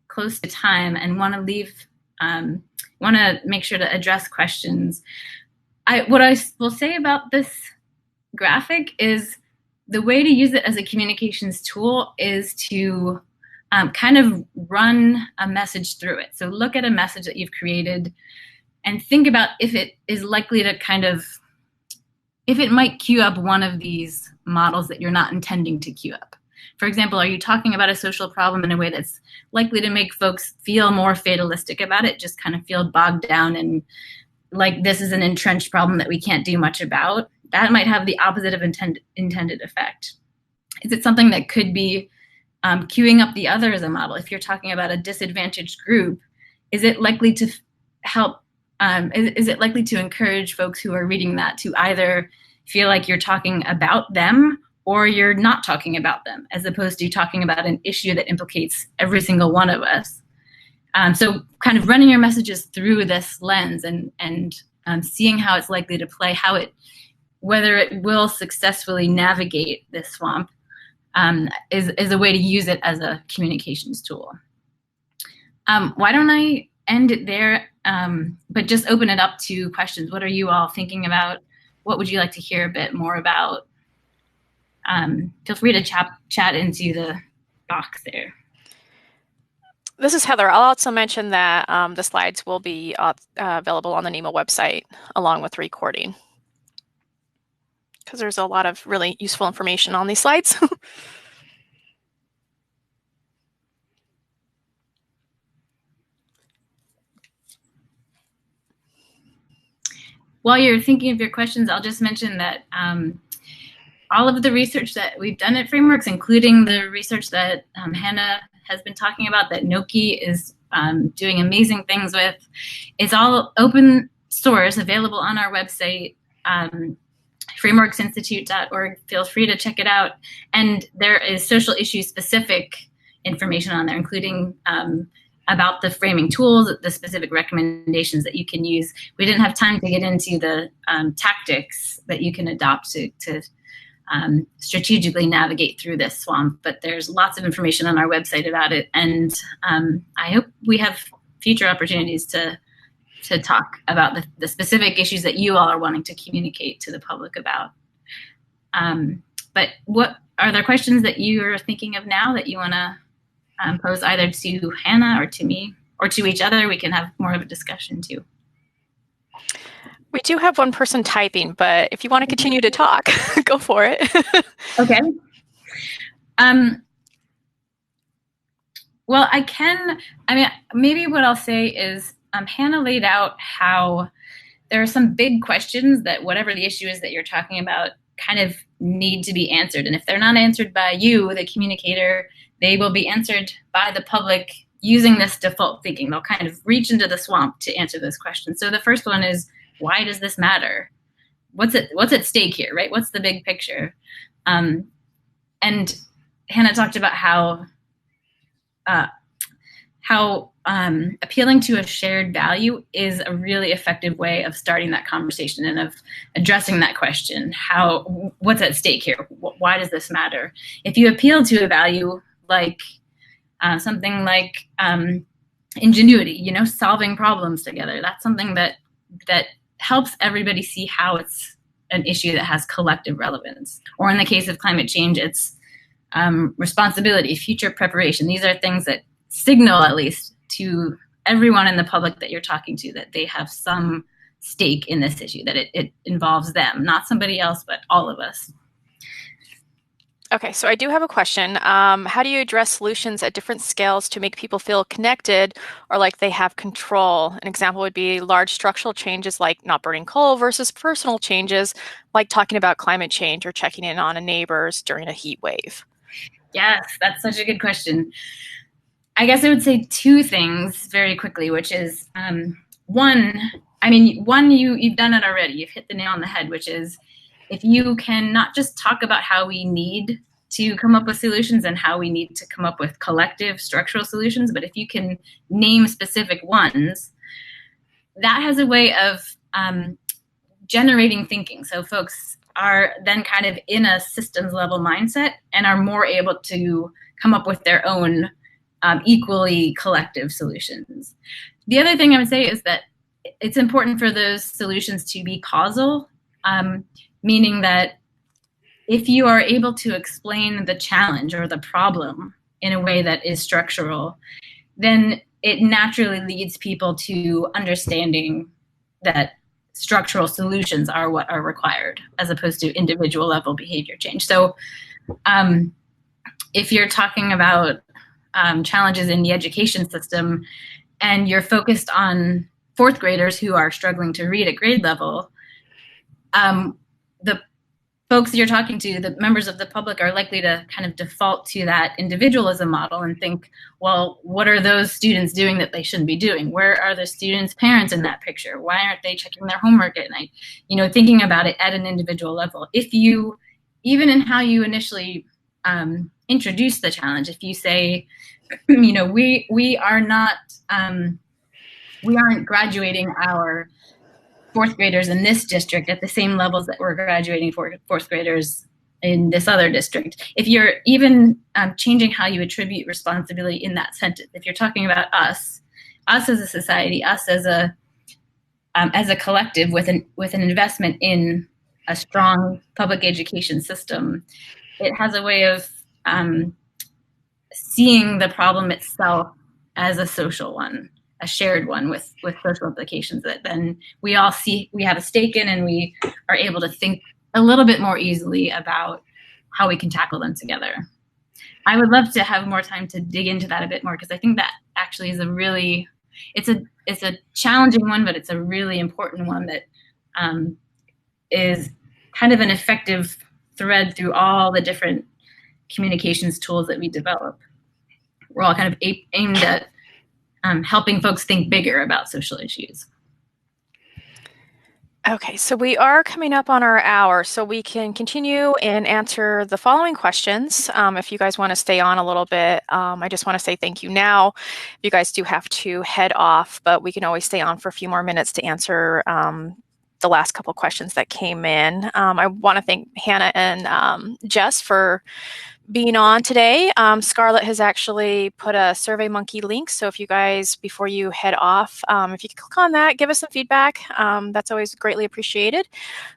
close to time and want to make sure to address questions. What I will say about this graphic is the way to use it as a communications tool is to kind of run a message through it. So look at a message that you've created and think about if it is likely to if it might queue up one of these models that you're not intending to queue up. For example, are you talking about a social problem in a way that's likely to make folks feel more fatalistic about it, just kind of feel bogged down and like this is an entrenched problem that we can't do much about? That might have the opposite of intended effect. Is it something that could be queuing up the other as a model? If you're talking about a disadvantaged group, is it likely to help? Is it likely to encourage folks who are reading that to either feel like you're talking about them or you're not talking about them, as opposed to talking about an issue that implicates every single one of us? So kind of running your messages through this lens and seeing how it's likely to play, whether it will successfully navigate this swamp is a way to use it as a communications tool. Why don't I end it there, but just open it up to questions. What are you all thinking about? What would you like to hear a bit more about? Feel free to chat into the box there. This is Heather. I'll also mention that the slides will be available on the NEMA website along with the recording, because there's a lot of really useful information on these slides. While you're thinking of your questions, I'll just mention that all of the research that we've done at Frameworks, including the research that Hannah has been talking about, that NNOCCI is doing amazing things with, is all open source, available on our website, frameworksinstitute.org. Feel free to check it out. And there is social issue specific information on there, including about the framing tools, the specific recommendations that you can use. We didn't have time to get into the tactics that you can adopt to strategically navigate through this swamp, but there's lots of information on our website about it. And I hope we have future opportunities to talk about the specific issues that you all are wanting to communicate to the public about. But are there questions that you are thinking of now that you want to pose either to Hannah or to me or to each other? We can have more of a discussion too. We do have one person typing, but if you want to continue to talk, go for it. Okay. Well, maybe what I'll say is Hannah laid out how there are some big questions that whatever the issue is that you're talking about kind of need to be answered. And if they're not answered by you, the communicator, they will be answered by the public using this default thinking. They'll kind of reach into the swamp to answer those questions. So the first one is, why does this matter? What's at stake here, right? What's the big picture? And Hannah talked about how appealing to a shared value is a really effective way of starting that conversation and of addressing that question. What's at stake here? Why does this matter? If you appeal to a value like something like ingenuity, solving problems together, that's something that helps everybody see how it's an issue that has collective relevance. Or in the case of climate change, it's responsibility, future preparation. These are things that signal, at least to everyone in the public that you're talking to, that they have some stake in this issue, that it involves them, not somebody else, but all of us. Okay, so I do have a question. How do you address solutions at different scales to make people feel connected or like they have control? An example would be large structural changes like not burning coal versus personal changes like talking about climate change or checking in on a neighbors during a heat wave. Yes, that's such a good question. I guess I would say two things very quickly, which is one, I mean, one, you've done it already. You've hit the nail on the head, which is if you can not just talk about how we need to come up with solutions and how we need to come up with collective structural solutions, but if you can name specific ones, that has a way of generating thinking. So folks are then kind of in a systems level mindset and are more able to come up with their own equally collective solutions. The other thing I would say is that it's important for those solutions to be causal, meaning that if you are able to explain the challenge or the problem in a way that is structural, then it naturally leads people to understanding that structural solutions are what are required as opposed to individual level behavior change. So if you're talking about challenges in the education system and you're focused on fourth graders who are struggling to read at grade level, the folks you're talking to, the members of the public, are likely to kind of default to that individualism model and think, well, what are those students doing that they shouldn't be doing? Where are the students' parents in that picture? Why aren't they checking their homework at night? You know, thinking about it at an individual level. If you, even in how you initially introduce the challenge, if you say, you know, we aren't graduating our fourth graders in this district at the same levels that we're graduating fourth graders in this other district. If you're even changing how you attribute responsibility in that sentence, if you're talking about us as a society, us as a collective with an investment in a strong public education system, it has a way of seeing the problem itself as a social one, a shared one with social implications that then we all see we have a stake in, and we are able to think a little bit more easily about how we can tackle them together. I would love to have more time to dig into that a bit more, because I think that actually is it's a challenging one, but it's a really important one that is kind of an effective thread through all the different communications tools that we develop. We're all kind of aimed at helping folks think bigger about social issues. Okay, so we are coming up on our hour, so we can continue and answer the following questions. If you guys want to stay on a little bit, I just want to say thank you now. You guys do have to head off, but we can always stay on for a few more minutes to answer the last couple questions that came in. I want to thank Hannah and Jess for being on today. Scarlett has actually put a SurveyMonkey link, so if you guys, before you head off, if you could click on that, give us some feedback. That's always greatly appreciated.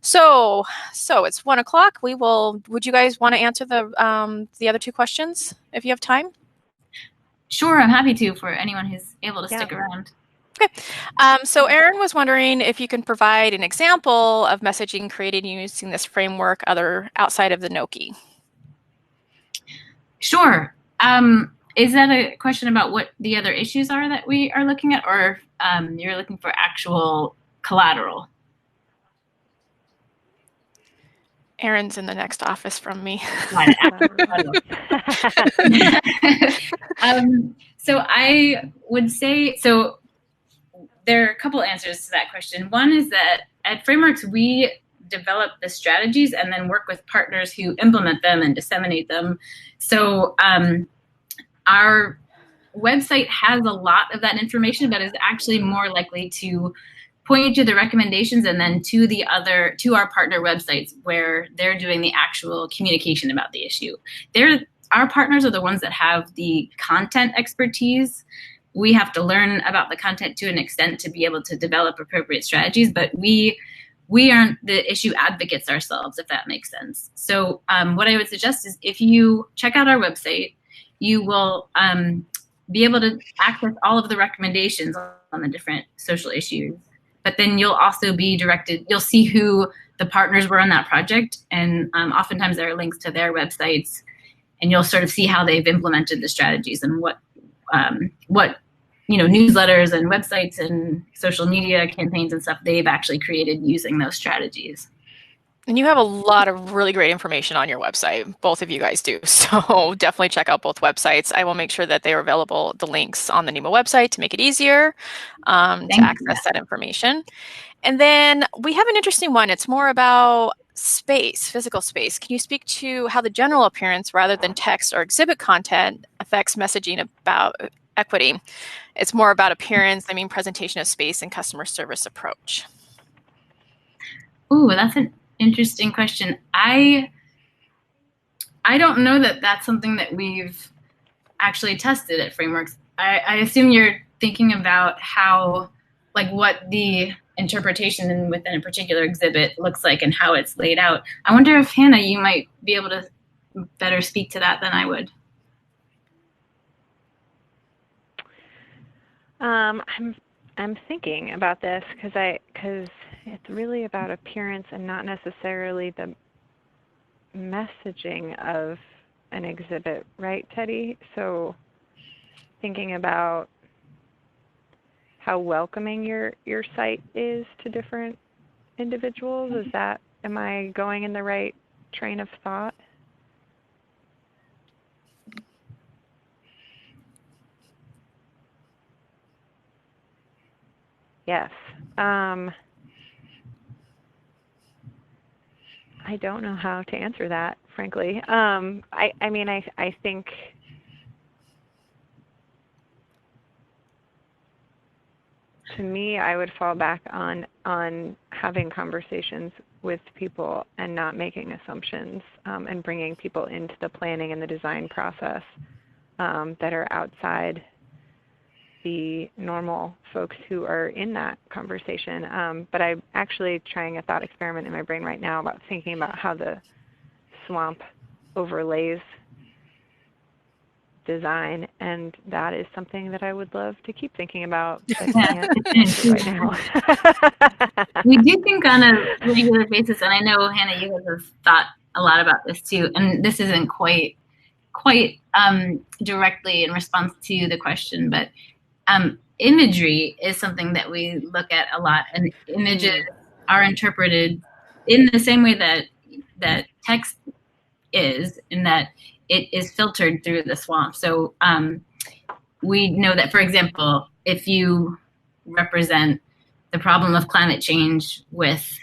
So it's 1 o'clock. Would you guys want to answer the other two questions if you have time? Sure, I'm happy to, for anyone who's able to stick around. Okay, so Erin was wondering if you can provide an example of messaging created using this framework outside of the NOCCI. Sure. Is that a question about what the other issues are that we are looking at, or you're looking for actual collateral? Erin's in the next office from me. So I would say, so there are a couple answers to that question. One is that at Frameworks, we develop the strategies and then work with partners who implement them and disseminate them. So our website has a lot of that information, but is actually more likely to point you to the recommendations and then to our partner websites where they're doing the actual communication about the issue. Our partners are the ones that have the content expertise. We have to learn about the content to an extent to be able to develop appropriate strategies, but we aren't the issue advocates ourselves, if that makes sense. So what I would suggest is if you check out our website, you will be able to access all of the recommendations on the different social issues. But then you'll also be directed, you'll see who the partners were on that project. And oftentimes there are links to their websites, and you'll sort of see how they've implemented the strategies and what newsletters and websites and social media campaigns and stuff they've actually created using those strategies. And you have a lot of really great information on your website. Both of you guys do. So definitely check out both websites. I will make sure that they are available, the links on the NEMA website to make it easier to Thank you. access that information. And then we have an interesting one. It's more about space, physical space. Can you speak to how the general appearance rather than text or exhibit content affects messaging about equity? It's more about appearance, presentation of space and customer service approach. Ooh, that's an interesting question. I don't know that that's something that we've actually tested at Frameworks. I assume you're thinking about how, like, what the interpretation within a particular exhibit looks like and how it's laid out. I wonder if, Hannah, you might be able to better speak to that than I would. I'm thinking about this because it's really about appearance and not necessarily the messaging of an exhibit, right, Teddy? So thinking about how welcoming your site is to different individuals, am I going in the right train of thought? Yes. I don't know how to answer that, frankly. I think to me, I would fall back on having conversations with people and not making assumptions, and bringing people into the planning and the design process that are outside the normal folks who are in that conversation. But I'm actually trying a thought experiment in my brain right now about thinking about how the swamp overlays design, and that is something that I would love to keep thinking about, but can't answer right now. We do think on a regular basis, and I know, Hannah, you guys have thought a lot about this too, and this isn't quite directly in response to the question, but imagery is something that we look at a lot, and images are interpreted in the same way that text is, in that it is filtered through the swamp. So we know that, for example, if you represent the problem of climate change with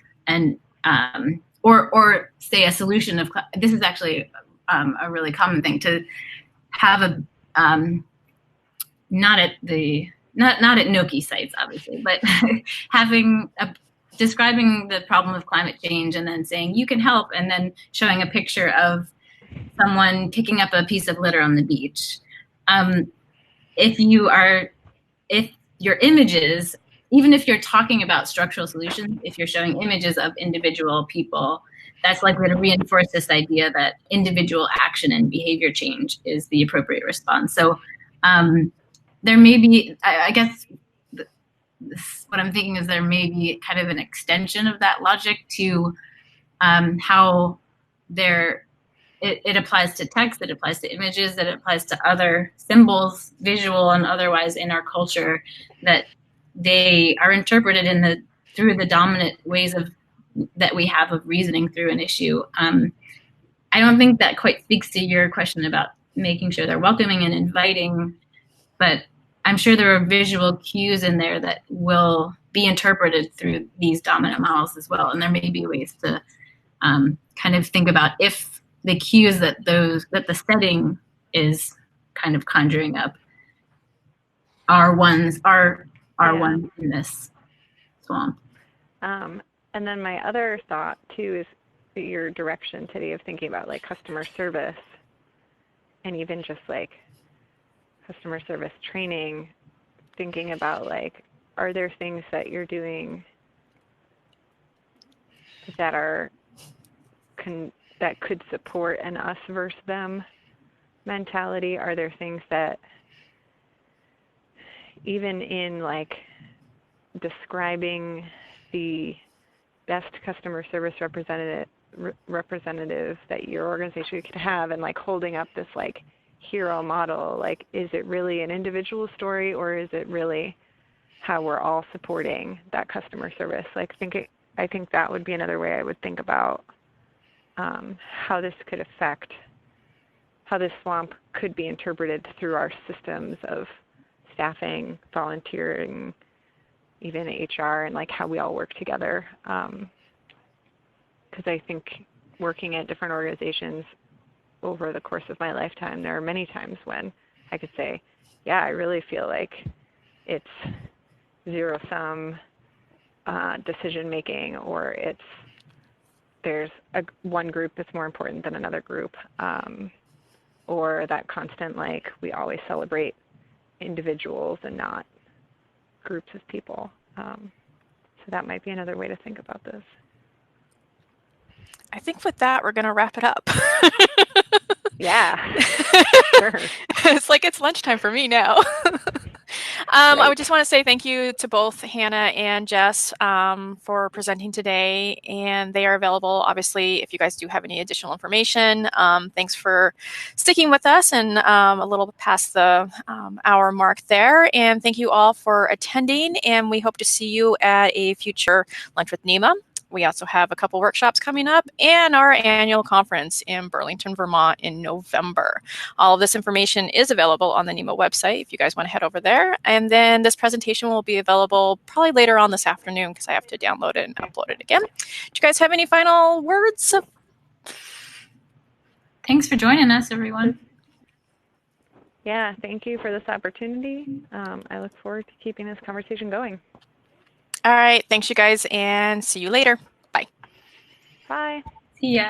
or say a solution of, this is actually a really common thing to have a not at NNOCCI sites, obviously, but describing the problem of climate change and then saying you can help, and then showing a picture of someone picking up a piece of litter on the beach. If your images, even if you're talking about structural solutions, if you're showing images of individual people, that's likely to reinforce this idea that individual action and behavior change is the appropriate response. So there may be, I guess, what I'm thinking is there may be kind of an extension of that logic to how it applies to text, it applies to images, it applies to other symbols, visual and otherwise, in our culture, that they are interpreted through the dominant ways that we have of reasoning through an issue. I don't think that quite speaks to your question about making sure they're welcoming and inviting, but I'm sure there are visual cues in there that will be interpreted through these dominant models as well. And there may be ways to kind of think about if the cues that the setting is kind of conjuring up are ones in this swamp. And then my other thought too is your direction today of thinking about like customer service, and even just like customer service training, thinking about like, are there things that you're doing that that could support an us versus them mentality? Are there things that, even in like describing the best customer service representative that your organization could have, and like holding up this like hero model, like, is it really an individual story, or is it really how we're all supporting that customer service? Like, I think that would be another way I would think about how this could affect, how this swamp could be interpreted through our systems of staffing, volunteering, even HR, and like how we all work together. Because I think working at different organizations over the course of my lifetime, there are many times when I could say, yeah, I really feel like it's zero-sum decision-making, or there's one group that's more important than another group, or that constant, like, we always celebrate individuals and not groups of people. So that might be another way to think about this. I think with that, we're going to wrap it up. Yeah, sure. It's like it's lunchtime for me now. I would just want to say thank you to both Hannah and Jess for presenting today, and they are available, obviously, if you guys do have any additional information. Thanks for sticking with us and a little past the hour mark there, and thank you all for attending, and we hope to see you at a future Lunch with NEMA. We also have a couple workshops coming up and our annual conference in Burlington, Vermont in November. All of this information is available on the NEMA website if you guys want to head over there. And then this presentation will be available probably later on this afternoon because I have to download it and upload it again. Do you guys have any final words? Thanks for joining us, everyone. Yeah, thank you for this opportunity. I look forward to keeping this conversation going. All right. Thanks, you guys, and see you later. Bye. Bye. See ya.